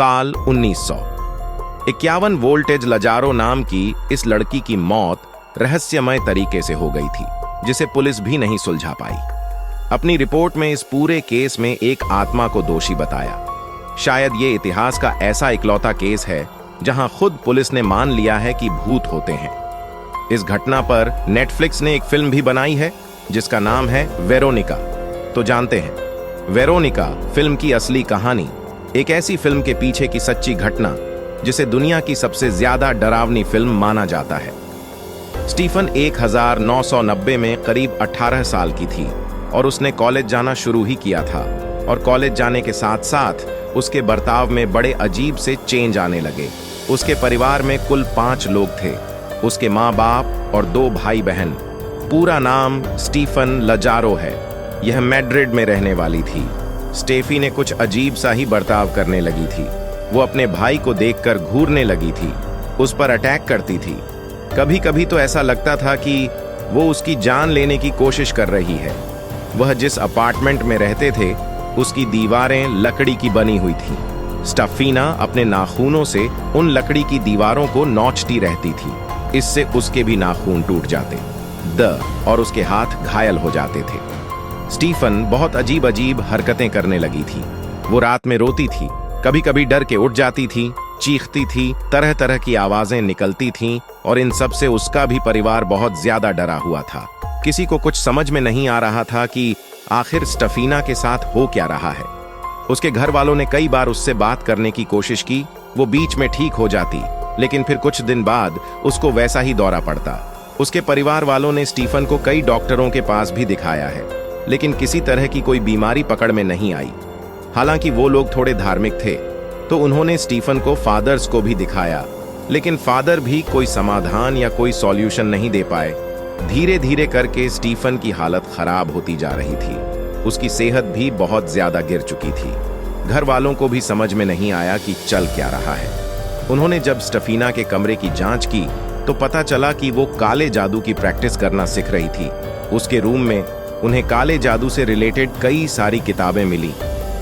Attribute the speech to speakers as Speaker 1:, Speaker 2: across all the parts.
Speaker 1: साल 1900। 51 voltage Lazaro नाम की इस लड़की की मौत रहस्यमय तरीके से हो गई थी, जिसे पुलिस भी नहीं सुलझा पाई। अपनी रिपोर्ट में इस पूरे केस में एक आत्मा को दोषी बताया। शायद ये इतिहास का ऐसा इकलौता केस है जहां खुद पुलिस ने मान लिया है कि भूत होते हैं। इस घटना पर नेटफ्लिक्स ने एक फिल्म भी बनाई है जिसका नाम है वेरोनिका। तो जानते हैं वेरोनिका फिल्म की असली कहानी, एक ऐसी फिल्म के पीछे की सच्ची घटना जिसे दुनिया की सबसे ज्यादा डरावनी फिल्म माना जाता है। स्टीफन 1990 में करीब 18 साल की थी और उसने कॉलेज जाना शुरू ही किया था, और कॉलेज जाने के साथ साथ उसके बर्ताव में बड़े अजीब से चेंज आने लगे। उसके परिवार में कुल 5 लोग थे, उसके माँ बाप और 2 भाई बहन। पूरा नाम स्टीफन लजारो है। यह मैड्रिड में रहने वाली थी। स्टेफी ने कुछ अजीब सा ही बर्ताव करने लगी थी। वो अपने भाई को देखकर घूरने लगी थी, उस पर अटैक करती थी। कभी कभी तो ऐसा लगता था कि वो उसकी जान लेने की कोशिश कर रही है। वह जिस अपार्टमेंट में रहते थे उसकी दीवारें लकड़ी की बनी हुई थीं। स्टफीना अपने नाखूनों से उन लकड़ी की दीवारों को नोचती रहती थी, इससे उसके भी नाखून टूट जाते और उसके हाथ घायल हो जाते थे। स्टीफन बहुत अजीब अजीब हरकतें करने लगी थी। वो रात में रोती थी, कभी कभी डर के उठ जाती थी, चीखती थी, तरह तरह की आवाजें निकलती थीं, और इन सब से उसका भी परिवार बहुत ज्यादा डरा हुआ था। किसी को कुछ समझ में नहीं आ रहा था कि आखिर स्टफीना के साथ हो क्या रहा है। उसके घर वालों ने कई बार उससे बात करने की कोशिश की। वो बीच में ठीक हो जाती, लेकिन फिर कुछ दिन बाद उसको वैसा ही दौरा पड़ता। उसके परिवार वालों ने स्टीफन को कई डॉक्टरों के पास भी दिखाया है, लेकिन किसी तरह की कोई बीमारी पकड़ में नहीं आई। हालांकि वो लोग थोड़े धार्मिक थे, तो उन्होंने स्टीफन को फादर्स को भी दिखाया, लेकिन फादर भी कोई समाधान या कोई सॉल्यूशन नहीं दे पाए। धीरे धीरे करके स्टीफन की हालत खराब होती जा रही थी। उसकी सेहत भी बहुत ज्यादा गिर चुकी थी। घर वालों को भी समझ में नहीं आया कि चल क्या रहा है। उन्होंने जब स्टफीना के कमरे की जांच की तो पता चला कि वो काले जादू की प्रैक्टिस करना सीख रही थी। उसके रूम में उन्हें काले जादू से रिलेटेड कई सारी किताबें मिली।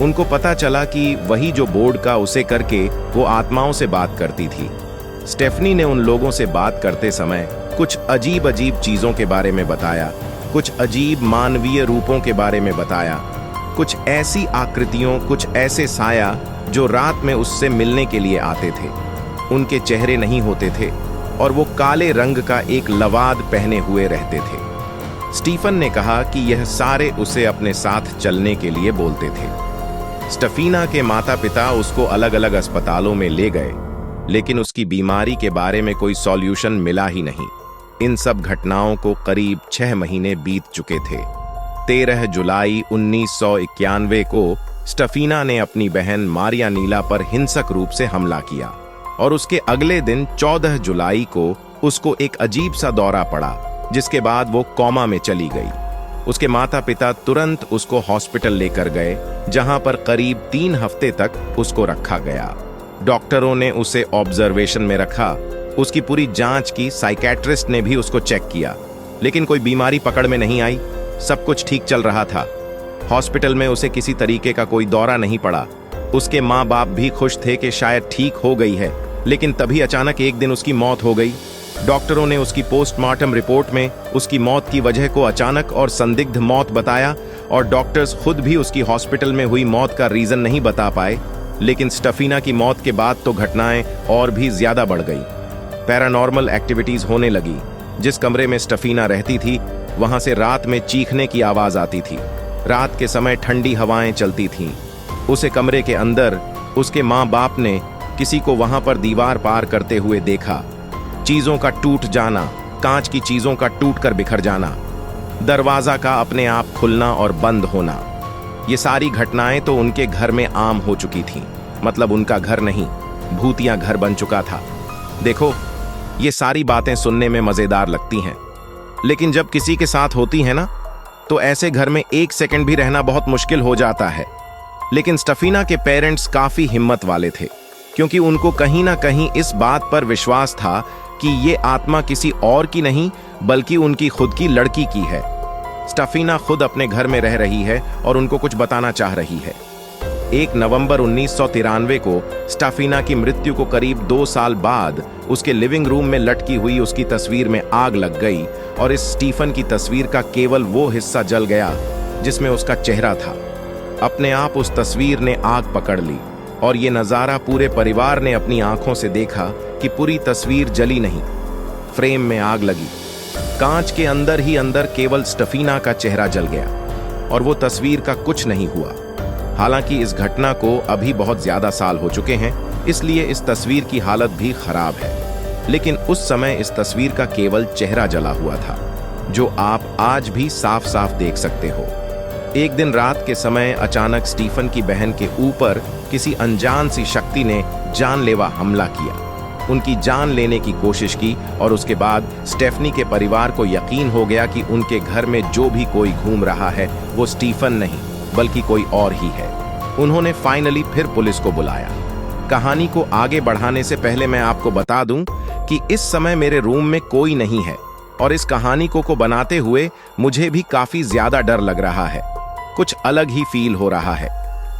Speaker 1: उनको पता चला कि वही जो बोर्ड का उसे करके वो आत्माओं से बात करती थी। स्टेफनी ने उन लोगों से बात करते समय कुछ अजीब अजीब चीजों के बारे में बताया, कुछ अजीब मानवीय रूपों के बारे में बताया, कुछ ऐसी आकृतियों, कुछ ऐसे साया जो रात में उससे मिलने के लिए आते थे। उनके चेहरे नहीं होते थे और वो काले रंग का एक लवाद पहने हुए रहते थे। स्टीफन ने कहा कि यह सारे उसे अपने साथ चलने के लिए बोलते थे। स्टफीना के माता पिता उसको अलग अलग अस्पतालों में ले गए, लेकिन उसकी बीमारी के बारे में कोई सॉल्यूशन मिला ही नहीं। इन सब घटनाओं को करीब 6 महीने बीत चुके थे। 13 जुलाई 1991 को स्टफीना ने अपनी बहन मारिया नीला पर हिंसक रूप से हमला किया, और उसके अगले दिन 14 जुलाई को उसको एक अजीब सा दौरा पड़ा, जिसके बाद वो कोमा में चली गई। उसके माता पिता तुरंत उसको हॉस्पिटल लेकर गए, जहां पर करीब 3 हफ्ते तक उसको रखा गया। डॉक्टरों ने उसे ऑब्जर्वेशन में रखा, उसकी पूरी जांच की, साइकेट्रिस्ट ने भी उसको चेक किया, लेकिन कोई बीमारी पकड़ में नहीं आई। सब कुछ ठीक चल रहा था। हॉस्पिटल में उसे किसी तरीके का कोई दौरा नहीं पड़ा। उसके माँ बाप भी खुश थे कि शायद ठीक हो गई है, लेकिन तभी अचानक एक दिन उसकी मौत हो गई। डॉक्टरों ने उसकी पोस्टमार्टम रिपोर्ट में उसकी मौत की वजह को अचानक और संदिग्ध मौत बताया, और डॉक्टर्स खुद भी उसकी हॉस्पिटल में हुई मौत का रीजन नहीं बता पाए। लेकिन स्टफीना की मौत के बाद तो घटनाएं और भी ज्यादा बढ़ गई। पैरानॉर्मल एक्टिविटीज होने लगी। जिस कमरे में स्टफीना रहती थी वहां से रात में चीखने की आवाज आती थी। रात के समय ठंडी हवाएं चलती थीं। उसे कमरे के अंदर उसके माँ बाप ने किसी को वहां पर दीवार पार करते हुए देखा। चीजों का टूट जाना, कांच की चीजों का टूटकर बिखर जाना, दरवाजा का अपने आप खुलना और बंद होना, ये सारी घटनाएं तो उनके घर में आम हो चुकी थीं। मतलब उनका घर नहीं, भूतिया घर बन चुका था। देखो, ये सारी बातें सुनने में मजेदार लगती हैं, लेकिन जब किसी के साथ होती हैं ना, तो ऐसे घर में 1 सेकंड भी रहना बहुत मुश्किल हो जाता है। लेकिन स्टफीना के पेरेंट्स काफी हिम्मत वाले थे, क्योंकि उनको कहीं ना कहीं इस बात पर विश्वास था कि ये आत्मा किसी और की नहीं बल्कि उनकी खुद की लड़की की है। स्टफीना खुद अपने घर में रह रही है और उनको कुछ बताना चाह रही है। 1 नवंबर 1993 को स्टेफिना की मृत्यु को करीब 2 साल बाद उसके लिविंग रूम में लटकी हुई उसकी तस्वीर में आग लग गई और इस स्टीफन की तस्वीर का केवल वो हिस्सा जल गया जिसमें उसका चेहरा था। अपने आप उस तस्वीर ने आग पकड़ ली और ये नज़ारा पूरे परिवार ने अपनी आंखों से देखा कि पूरी तस्वीर जली नहीं, फ्रेम में आग लगी। कांच के अंदर ही अंदर केवल स्टेफिना का चेहरा जल गया और वो तस्वीर का कुछ नहीं हुआ। हालांकि इस घटना को अभी बहुत ज्यादा साल हो चुके हैं, इसलिए इस तस्वीर की हालत भी खराब है, लेकिन उस समय इस तस्वीर का केवल चेहरा जला हुआ था, जो आप आज भी साफ साफ देख सकते हो। एक दिन रात के समय अचानक स्टीफन की बहन के ऊपर किसी अनजान सी शक्ति ने जानलेवा हमला किया, उनकी जान लेने की कोशिश की और उसके बाद स्टेफनी के परिवार को यकीन हो गया कि उनके घर में जो भी कोई घूम रहा है वो स्टीफन नहीं बल्कि कोई और ही है। उन्होंने फाइनली फिर पुलिस को बुलाया। कहानी को आगे बढ़ाने से पहले मैं आपको बता दूं कि इस समय मेरे रूम में कोई नहीं है और इस कहानी को बनाते हुए मुझे भी काफी ज्यादा डर लग रहा है, कुछ अलग ही फील हो रहा है।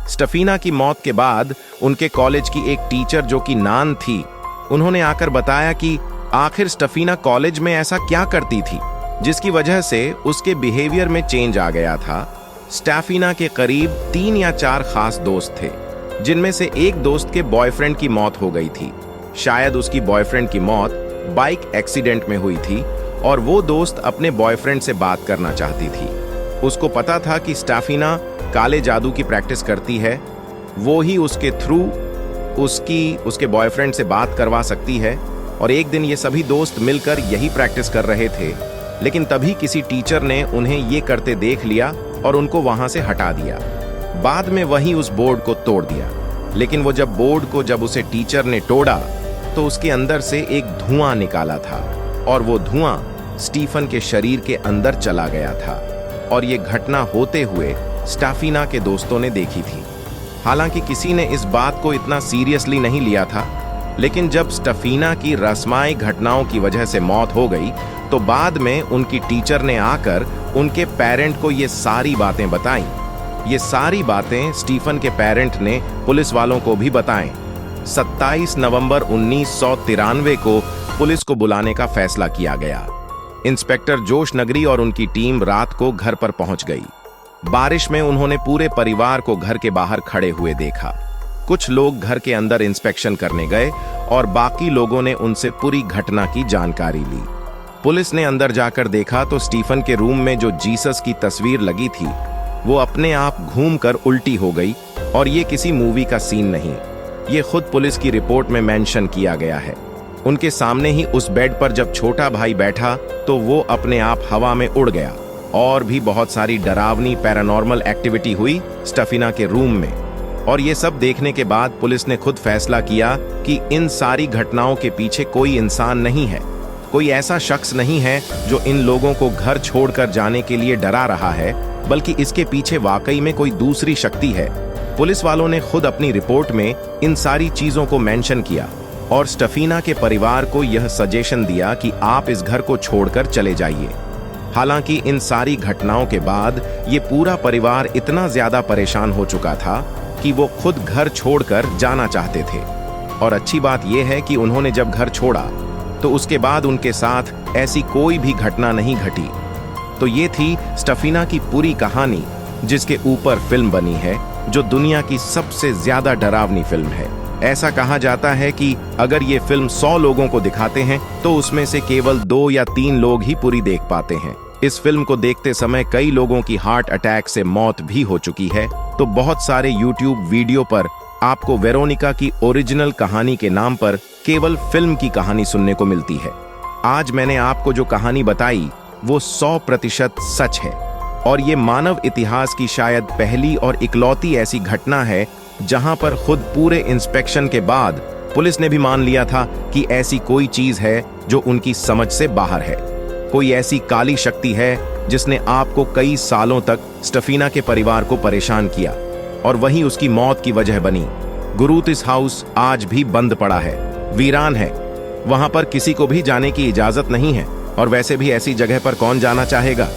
Speaker 1: स्टेफिना की मौत के बाद उनके कॉलेज की एक टीचर जो कि नान थी, उन्होंने आकर बताया कि आखिर स्टेफिना कॉलेज में ऐसा क्या करती थी जिसकी वजह से उसके बिहेवियर में चेंज आ गया था। स्टेफिना के करीब 3 या 4 खास दोस्त थे, जिनमें से एक दोस्त के बॉयफ्रेंड की मौत हो गई थी। शायद उसकी बॉयफ्रेंड की मौत बाइक एक्सीडेंट में हुई थी और वो दोस्त अपने बॉयफ्रेंड से बात करना चाहती थी। उसको पता था कि स्टेफिना काले जादू की प्रैक्टिस करती है, वो ही उसके थ्रू उसके बॉयफ्रेंड से बात करवा सकती है। और एक दिन ये सभी दोस्त मिलकर यही प्रैक्टिस कर रहे थे, लेकिन तभी किसी टीचर ने उन्हें ये करते देख लिया और उनको वहां से हटा दिया। बाद में वही उस बोर्ड को तोड़ दिया, लेकिन वो जब उसे टीचर ने तोड़ा तो उसके अंदर से एक धुआं निकाला था और वो धुआं स्टीफन के शरीर के अंदर चला गया था। और ये घटना होते हुए स्टेफिना के दोस्तों ने देखी थी। हालांकि किसी ने इस बात को इतना सीरियसली नहीं लिया था, लेकिन जब स्टेफिना की रस्माई घटनाओं की वजह से मौत हो गई तो बाद में उनकी टीचर ने आकर उनके पेरेंट को ये सारी बातें बताईं। ये सारी बातें स्टीफन के पेरेंट ने पुलिस वालों को भी बताएं। 27 नवंबर 1993 को पुलिस को बुलाने का फैसला किया गया। इंस्पेक्टर जोश नगरी और उनकी टीम रात को घर पर पहुंच गई। बारिश में उन्होंने पूरे परिवार को घर के बाहर खड़े हुए देखा। कुछ लोग घर के अंदर इंस्पेक्शन करने गए और बाकी लोगों ने उनसे पूरी घटना की जानकारी ली। पुलिस ने अंदर जाकर देखा तो स्टीफन के रूम में जो जीसस की तस्वीर लगी थी वो अपने आप घूमकर उल्टी हो गई और ये किसी मूवी का सीन नहीं, ये खुद पुलिस की रिपोर्ट में मेंशन किया गया है। उनके सामने ही उस बेड पर जब छोटा भाई बैठा तो वो अपने आप हवा में उड़ गया। और भी बहुत सारी डरावनी पैरानॉर्मल एक्टिविटी हुई स्टेफिना के रूम में। और ये सब देखने के बाद पुलिस ने खुद फैसला किया कि इन सारी घटनाओं के पीछे कोई इंसान नहीं है, कोई ऐसा शख्स नहीं है जो इन लोगों को घर छोड़कर जाने के लिए डरा रहा है, बल्कि इसके पीछे वाकई में कोई दूसरी शक्ति है। पुलिस वालों ने खुद अपनी रिपोर्ट में इन सारी चीजों को मेंशन किया और स्टेफिना के परिवार को यह सजेशन दिया कि आप इस घर को छोड़कर चले जाइए। हालांकि इन सारी घटनाओं के बाद ये पूरा परिवार इतना ज्यादा परेशान हो चुका था कि वो खुद घर छोड़कर जाना चाहते थे। और अच्छी बात यह है कि उन्होंने जब घर छोड़ा तो उसके बाद उनके साथ ऐसी कोई भी घटना नहीं घटी। तो ये थी स्टेफिना की पूरी कहानी, जिसके ऊपर फिल्म बनी है, जो दुनिया की सबसे ज्यादा डरावनी फिल्म है। ऐसा कहा जाता है कि अगर ये फिल्म 100 लोगों को दिखाते हैं तो उसमें से केवल 2 या 3 लोग ही पूरी देख पाते हैं। इस फिल्म को देखते समय कई लोगों की हार्ट अटैक से मौत भी हो चुकी है। तो बहुत सारे YouTube वीडियो पर आपको वेरोनिका की ओरिजिनल कहानी के नाम पर केवल फिल्म की कहानी सुनने को मिलती है। आज मैंने आपको जो कहानी बताई वो 100% सच है और ये मानव इतिहास की शायद पहली और इकलौती ऐसी घटना है जहां पर खुद पूरे इंस्पेक्शन के बाद पुलिस ने भी मान लिया था कि ऐसी कोई चीज है जो उनकी समझ से बाहर है। कोई ऐसी काली शक्ति है जिसने आपको कई सालों तक स्टेफिना के परिवार को परेशान किया और वही उसकी मौत की वजह बनी। गुरुतिस हाउस आज भी बंद पड़ा है, वीरान है, वहां पर किसी को भी जाने की इजाजत नहीं है और वैसे भी ऐसी जगह पर कौन जाना चाहेगा।